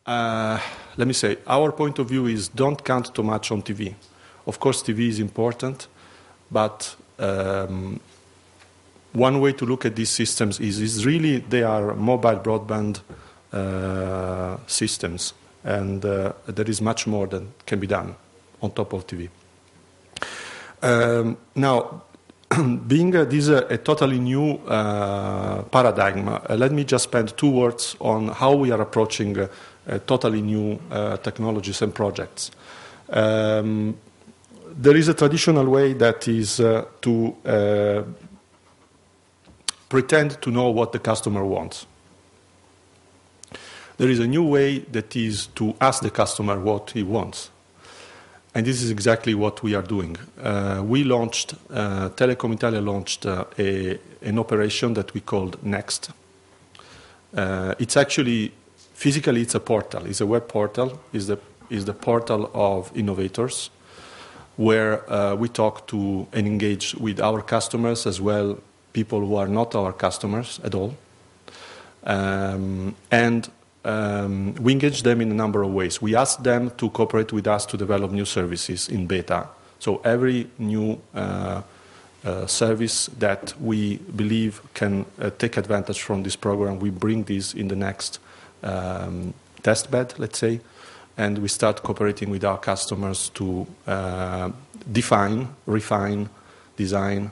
Let me say, our point of view is don't count too much on TV. Of course, TV is important, but one way to look at these systems is really they are mobile broadband systems, and there is much more that can be done on top of TV. Now, being this a totally new paradigm, let me just spend 2 words on how we are approaching totally new technologies and projects. There is a traditional way that is to pretend to know what the customer wants. There is a new way that is to ask the customer what he wants. And this is exactly what we are doing. We launched, Telecom Italia launched an operation that we called Next. It's actually, physically it's a portal, it's a web portal, is the portal of innovators, where we talk to and engage with our customers as well, people who are not our customers at all. We engage them in a number of ways. We ask them to cooperate with us to develop new services in beta. So every new service that we believe can take advantage from this program, we bring this in the next test bed, let's say, and we start cooperating with our customers to define, refine, design,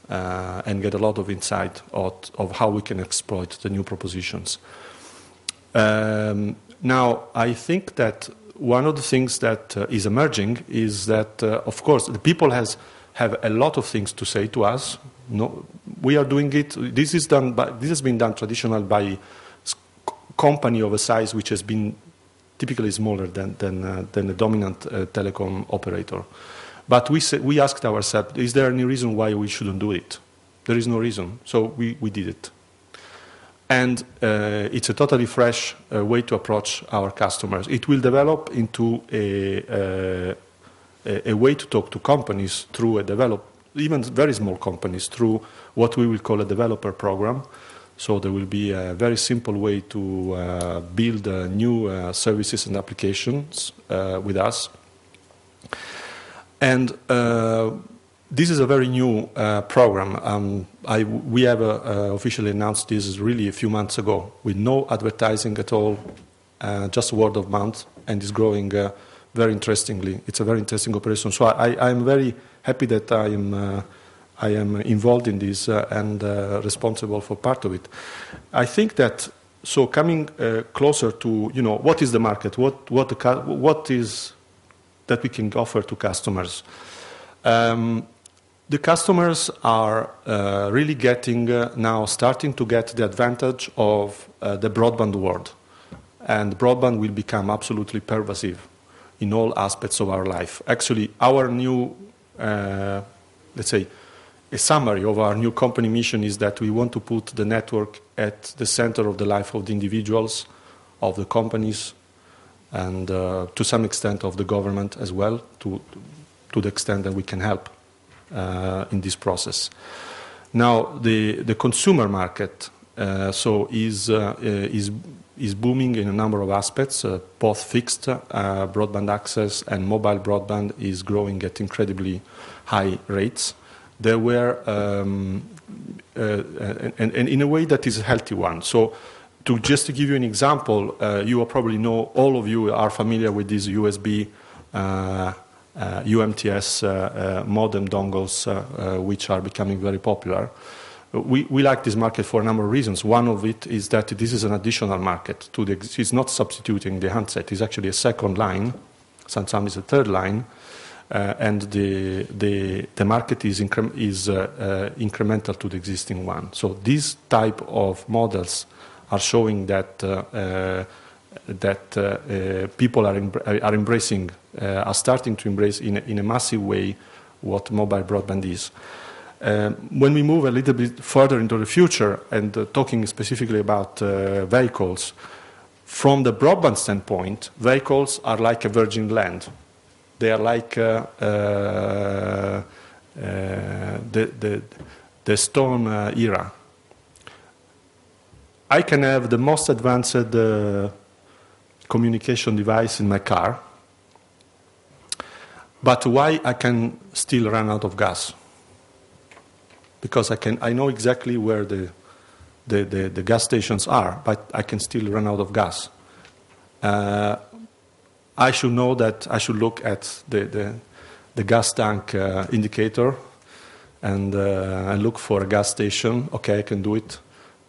and get a lot of insight of how we can exploit the new propositions. Now, I think that one of the things that is emerging is that, of course, the people have a lot of things to say to us. No, we are doing it. This has been done traditionally by a company of a size which has been typically smaller than the dominant telecom operator. But we asked ourselves, is there any reason why we shouldn't do it? There is no reason, so we did it. And it's a totally fresh way to approach our customers. It will develop into a way to talk to companies through even very small companies, through what we will call a developer program. So there will be a very simple way to build new services and applications with us. And this is a very new program. We have officially announced this really a few months ago with no advertising at all, just word of mouth, and it's growing very interestingly. It's a very interesting operation. So I'm very happy that I am involved in this and responsible for part of it. I think that, so coming closer to, what is the market? What is that we can offer to customers? The customers are really getting now starting to get the advantage of the broadband world. And broadband will become absolutely pervasive in all aspects of our life. Actually, our new, let's say, a summary of our new company mission is that we want to put the network at the center of the life of the individuals, of the companies, and to some extent of the government as well, to the extent that we can help in this process. Now, the consumer market is booming in a number of aspects. Both fixed broadband access and mobile broadband is growing at incredibly high rates. There were, and in a way that is a healthy one. So, just to give you an example, you probably know, all of you are familiar with these USB UMTS modem dongles, which are becoming very popular. We like this market for a number of reasons. One of it is that this is an additional market. It's not substituting the handset. It's actually a second line. Samsung is a third line. And the market is incremental to the existing one. So these type of models are showing that people are embracing, are starting to embrace in a massive way what mobile broadband is. When we move a little bit further into the future and talking specifically about vehicles, from the broadband standpoint, vehicles are like a virgin land. They are like the stone era. I can have the most advanced communication device in my car, but why I can still run out of gas? Because I know exactly where the gas stations are, but I can still run out of gas. I should know that I should look at the gas tank indicator and look for a gas station. Okay, I can do it.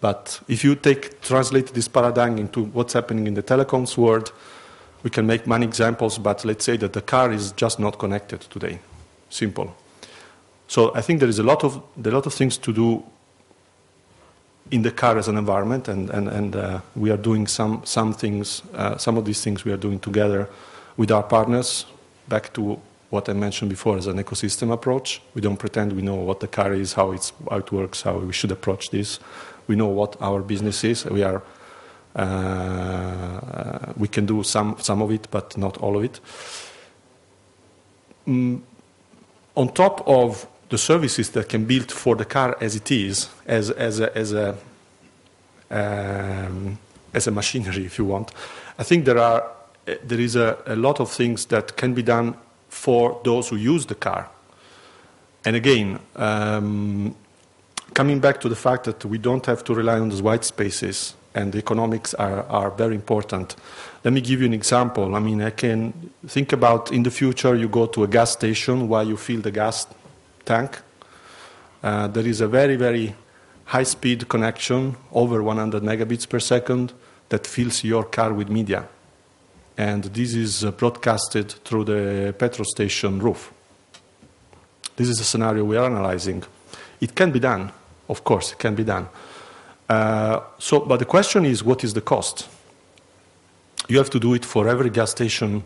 But if you translate this paradigm into what's happening in the telecoms world, we can make many examples, but let's say that the car is just not connected today. Simple. So I think there is a lot of things to do in the car as an environment, and we are doing some things. Some of these things we are doing together with our partners. Back to what I mentioned before as an ecosystem approach. We don't pretend we know what the car is, how it works, how we should approach this. We know what our business is. We can do some of it, but not all of it. On top of the services that can build for the car as it is, as a machinery, if you want, I think there is a lot of things that can be done for those who use the car. And again, coming back to the fact that we don't have to rely on those white spaces, and the economics are very important. Let me give you an example. I mean, I can think about in the future you go to a gas station while you fill the gas tank. There is a very, very high-speed connection, over 100 megabits per second, that fills your car with media. And this is broadcasted through the petrol station roof. This is a scenario we are analyzing. It can be done. Of course, it can be done. But the question is, what is the cost? You have to do it for every gas station.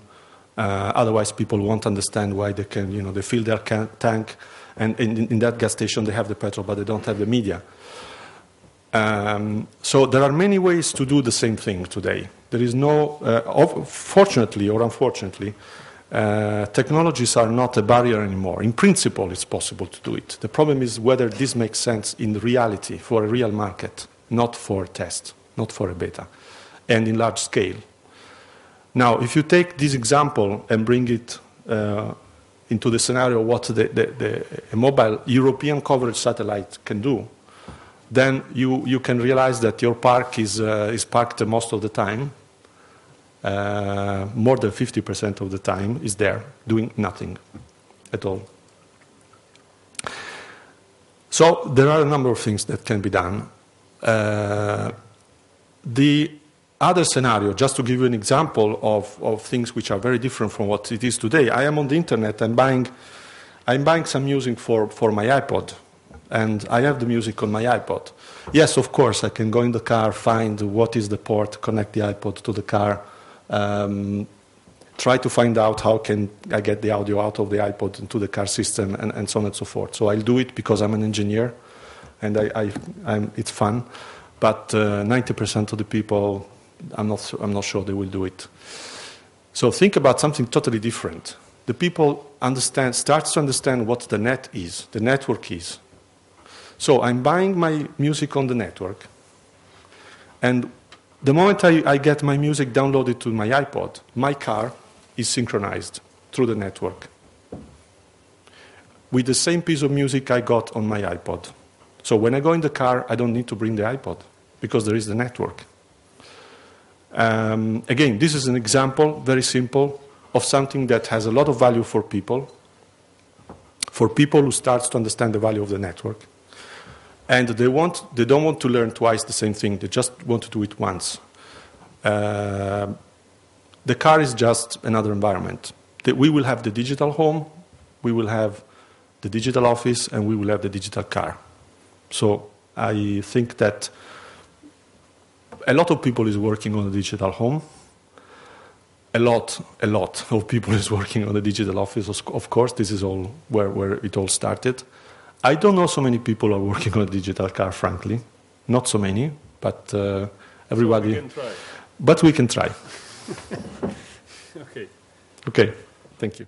Otherwise, people won't understand why they can, they fill their tank, and in that gas station they have the petrol, but they don't have the media. So there are many ways to do the same thing today. There is fortunately or unfortunately, technologies are not a barrier anymore. In principle, it's possible to do it. The problem is whether this makes sense in reality for a real market, not for a test, not for a beta, and in large scale. Now, if you take this example and bring it into the scenario what a mobile European coverage satellite can do, then you can realize that your park is parked most of the time. More than 50% of the time is there, doing nothing at all. So there are a number of things that can be done. The other scenario, just to give you an example of things which are very different from what it is today. I am on the internet. I'm buying some music for my iPod, and I have the music on my iPod. Yes, of course, I can go in the car, find what is the port, connect the iPod to the car, try to find out how can I get the audio out of the iPod into the car system, and so on and so forth. So I'll do it because I'm an engineer, and it's fun. But 90% of the people, I'm not sure they will do it. So think about something totally different. The people starts to understand what the net is, the network is. So I'm buying my music on the network, and the moment I get my music downloaded to my iPod, my car is synchronized through the network with the same piece of music I got on my iPod. So when I go in the car, I don't need to bring the iPod because there is the network. Again, this is an example, very simple, of something that has a lot of value for people who start to understand the value of the network. And they don't want to learn twice the same thing. They just want to do it once. The car is just another environment. We will have the digital home, we will have the digital office, and we will have the digital car. So I think that a lot of people is working on the digital home. A lot of people is working on the digital office. Of course, this is all where it all started. I don't know so many people are working on a digital car, frankly. Not so many, but everybody. So we can try. But we can try. Okay. Okay, thank you.